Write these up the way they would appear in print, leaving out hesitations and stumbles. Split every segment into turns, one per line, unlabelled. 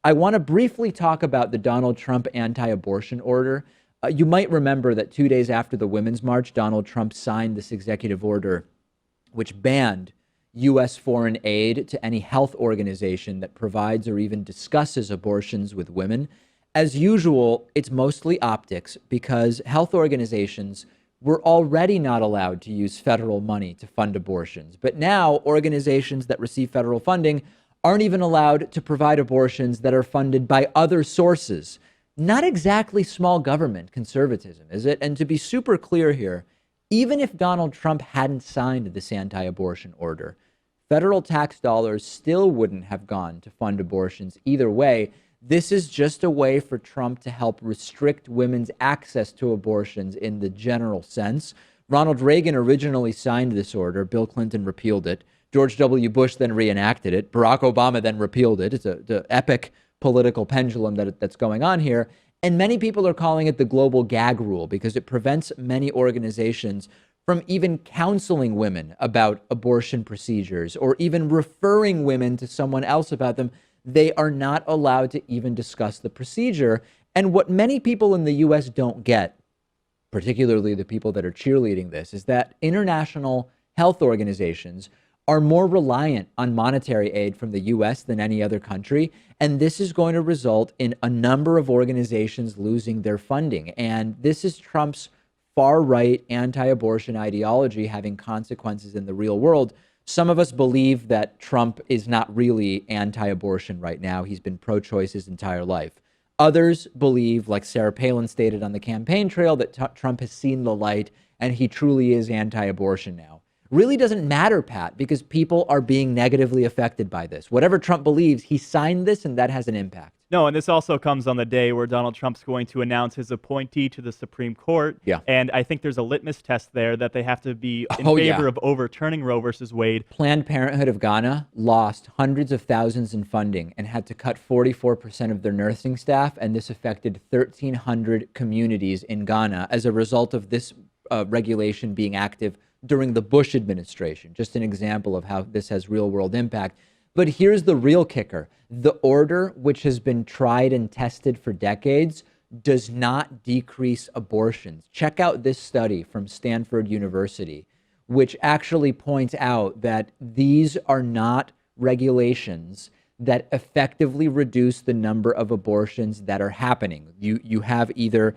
I want to briefly talk about the Donald Trump anti-abortion order. You might remember that 2 days after the Women's March, Donald Trump signed this executive order which banned U.S. foreign aid to any health organization that provides or even discusses abortions with women. As usual, it's mostly optics because health organizations were already not allowed to use federal money to fund abortions. But now organizations that receive federal funding aren't even allowed to provide abortions that are funded by other sources. Not exactly small government conservatism, is it? And to be super clear here, even if Donald Trump hadn't signed this anti-abortion order, federal tax dollars still wouldn't have gone to fund abortions either way. This is just a way for Trump to help restrict women's access to abortions in the general sense. Ronald Reagan originally signed this order. Bill Clinton repealed it. George W. Bush then reenacted it. Barack Obama then repealed it. It's an epic political pendulum that's going on here. And many people are calling it the global gag rule because it prevents many organizations from even counseling women about abortion procedures or even referring women to someone else about them. They are not allowed to even discuss the procedure. And what many people in the U.S. don't get, particularly the people that are cheerleading this, is that international health organizations are more reliant on monetary aid from the U.S. than any other country. And this is going to result in a number of organizations losing their funding. And this is Trump's far-right anti-abortion ideology having consequences in the real world. Some of us believe that Trump is not really anti-abortion right now. He's been pro-choice his entire life. Others believe, like Sarah Palin stated on the campaign trail, that Trump has seen the light and he truly is anti-abortion now. Really doesn't matter, Pat, because people are being negatively affected by this. Whatever Trump believes, he signed this and that has an impact.
No, and this also comes on the day where Donald Trump's going to announce his appointee to the Supreme Court.
Yeah.
And I think there's a litmus test there that they have to be in favor of overturning Roe versus Wade.
Planned Parenthood of Ghana lost hundreds of thousands in funding and had to cut 44% of their nursing staff. And this affected 1,300 communities in Ghana as a result of this regulation being active during the Bush administration. Just an example of how this has real world impact. But here's the real kicker. The order, which has been tried and tested for decades, does not decrease abortions. Check out this study from Stanford University, which actually points out that these are not regulations that effectively reduce the number of abortions that are happening. You have either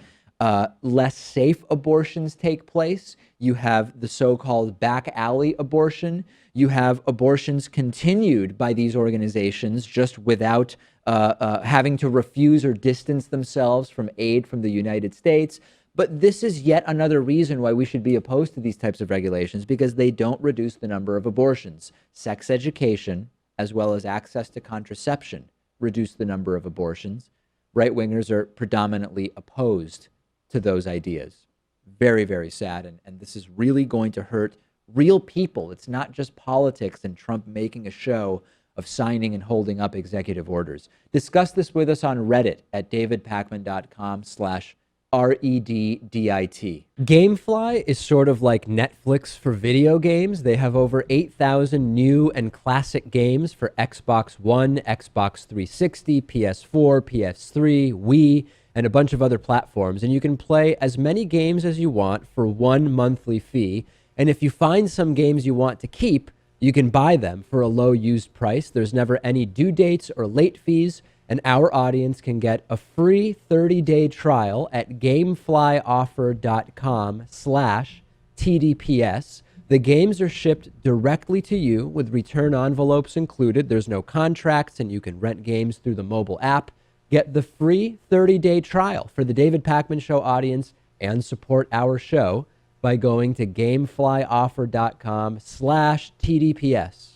less safe abortions take place. You have the so-called back alley abortion. You have abortions continued by these organizations just without having to refuse or distance themselves from aid from the United States. But this is yet another reason why we should be opposed to these types of regulations, because they don't reduce the number of abortions. Sex education, as well as access to contraception, reduce the number of abortions. Right-wingers are predominantly opposed to those ideas. Very, very sad. And this is really going to hurt real people. It's not just politics and Trump making a show of signing and holding up executive orders. Discuss this with us on Reddit at davidpakman.com/REDDIT. Gamefly is sort of like Netflix for video games. They have over 8,000 new and classic games for Xbox One, Xbox 360, PS4, PS3, Wii, and a bunch of other platforms. And you can play as many games as you want for one monthly fee. And if you find some games you want to keep, you can buy them for a low used price. There's never any due dates or late fees. And our audience can get a free 30-day trial at gameflyoffer.com/TDPS. The games are shipped directly to you with return envelopes included. There's no contracts, and you can rent games through the mobile app. Get the free 30-day trial for the David Pakman Show audience and support our show by going to gameflyoffer.com/TDPS.